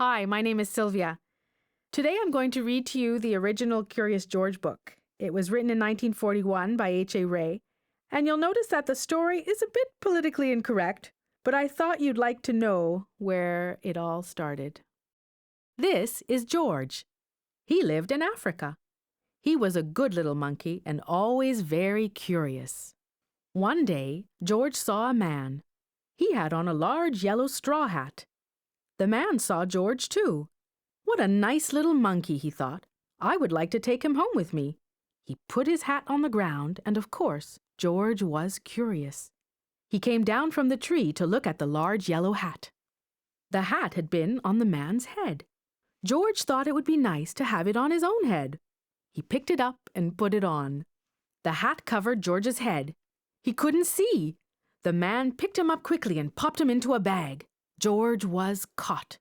Hi, my name is Sylvia. Today I'm going to read to you the original Curious George book. It was written in 1941 by H.A. Ray, and you'll notice that the story is a bit politically incorrect, but I thought you'd like to know where it all started. This is George. He lived in Africa. He was a good little monkey and always very curious. One day, George saw a man. He had on a large yellow straw hat. The man saw George too. What a nice little monkey, he thought. I would like to take him home with me. He put his hat on the ground, and of course, George was curious. He came down from the tree to look at the large yellow hat. The hat had been on the man's head. George thought it would be nice to have it on his own head. He picked it up and put it on. The hat covered George's head. He couldn't see. The man picked him up quickly and popped him into a bag. George was caught.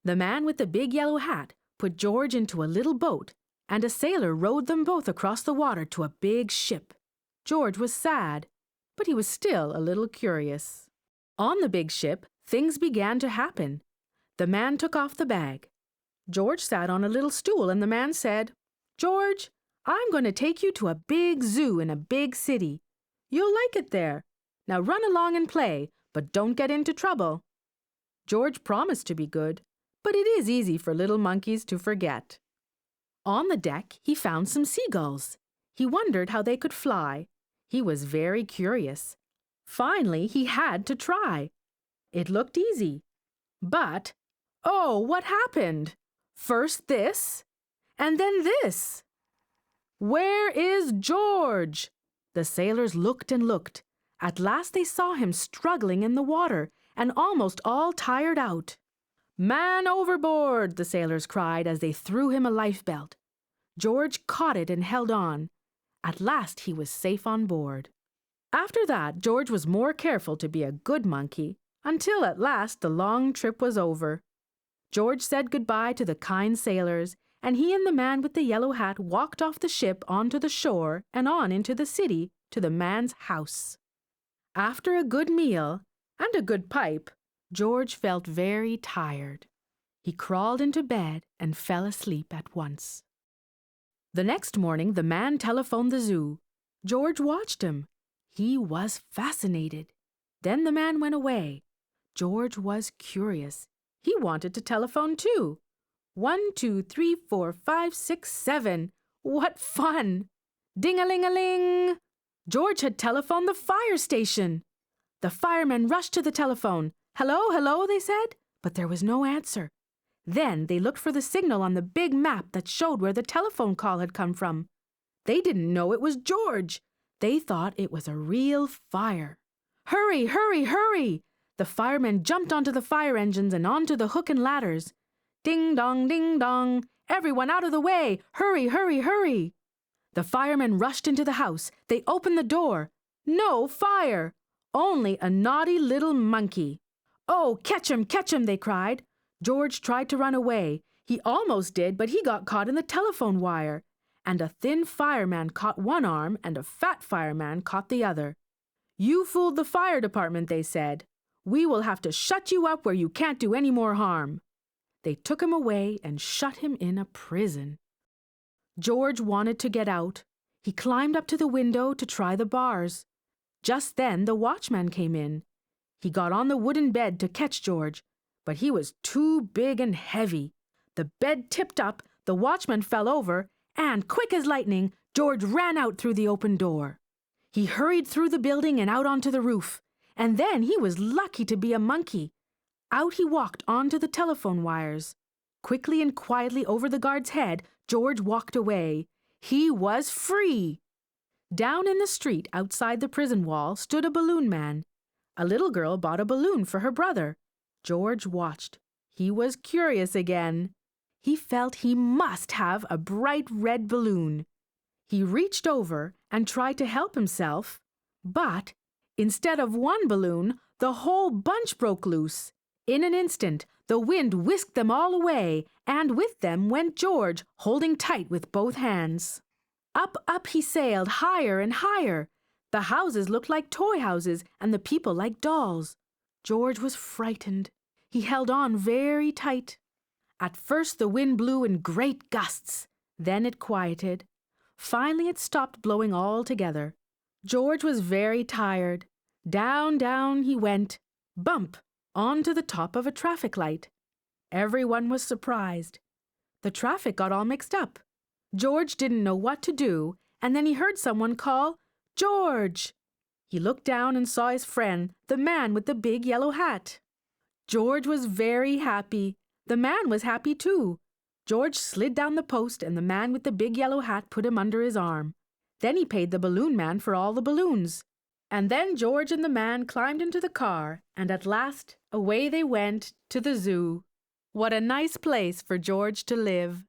The man with the big yellow hat put George into a little boat, and a sailor rowed them both across the water to a big ship. George was sad, but he was still a little curious. On the big ship, things began to happen. The man took off the bag. George sat on a little stool, and the man said, "George, I'm going to take you to a big zoo in a big city. You'll like it there. Now run along and play, but don't get into trouble." George promised to be good, but it is easy for little monkeys to forget. On the deck, he found some seagulls. He wondered how they could fly. He was very curious. Finally, he had to try. It looked easy. But, oh, what happened? First this, and then this. Where is George? The sailors looked and looked. At last they saw him struggling in the water and almost all tired out. "Man overboard!" the sailors cried as they threw him a lifebelt. George caught it and held on. At last he was safe on board. After that, George was more careful to be a good monkey, until at last the long trip was over. George said goodbye to the kind sailors, and he and the man with the yellow hat walked off the ship onto the shore and on into the city to the man's house. After a good meal and a good pipe, George felt very tired. He crawled into bed and fell asleep at once. The next morning, the man telephoned the zoo. George watched him. He was fascinated. Then the man went away. George was curious. He wanted to telephone too. 1, 2, 3, 4, 5, 6, 7. What fun! Ding-a-ling-a-ling! George had telephoned the fire station. The firemen rushed to the telephone. "Hello, hello," they said, but there was no answer. Then they looked for the signal on the big map that showed where the telephone call had come from. They didn't know it was George. They thought it was a real fire. "Hurry, hurry, hurry!" The firemen jumped onto the fire engines and onto the hook and ladders. Ding dong, ding dong. "Everyone out of the way! Hurry, hurry, hurry!" The firemen rushed into the house. They opened the door. No fire! Only a naughty little monkey. "Oh, catch him," they cried. George tried to run away. He almost did, but he got caught in the telephone wire. And a thin fireman caught one arm and a fat fireman caught the other. "You fooled the fire department," they said. "We will have to shut you up where you can't do any more harm." They took him away and shut him in a prison. George wanted to get out. He climbed up to the window to try the bars. Just then the watchman came in. He got on the wooden bed to catch George, but he was too big and heavy. The bed tipped up, the watchman fell over, and, quick as lightning, George ran out through the open door. He hurried through the building and out onto the roof, and then he was lucky to be a monkey. Out he walked onto the telephone wires. Quickly and quietly over the guard's head, George walked away. He was free! Down in the street outside the prison wall stood a balloon man. A little girl bought a balloon for her brother. George watched. He was curious again. He felt he must have a bright red balloon. He reached over and tried to help himself, but instead of one balloon, the whole bunch broke loose. In an instant, the wind whisked them all away, and with them went George, holding tight with both hands. Up, up he sailed, higher and higher. The houses looked like toy houses, and the people like dolls. George was frightened. He held on very tight. At first the wind blew in great gusts. Then it quieted. Finally it stopped blowing altogether. George was very tired. Down, down he went, bump, onto the top of a traffic light. Everyone was surprised. The traffic got all mixed up. George didn't know what to do, and then he heard someone call, "George!" He looked down and saw his friend, the man with the big yellow hat. George was very happy. The man was happy too. George slid down the post, and the man with the big yellow hat put him under his arm. Then he paid the balloon man for all the balloons. And then George and the man climbed into the car, and at last away they went to the zoo. What a nice place for George to live!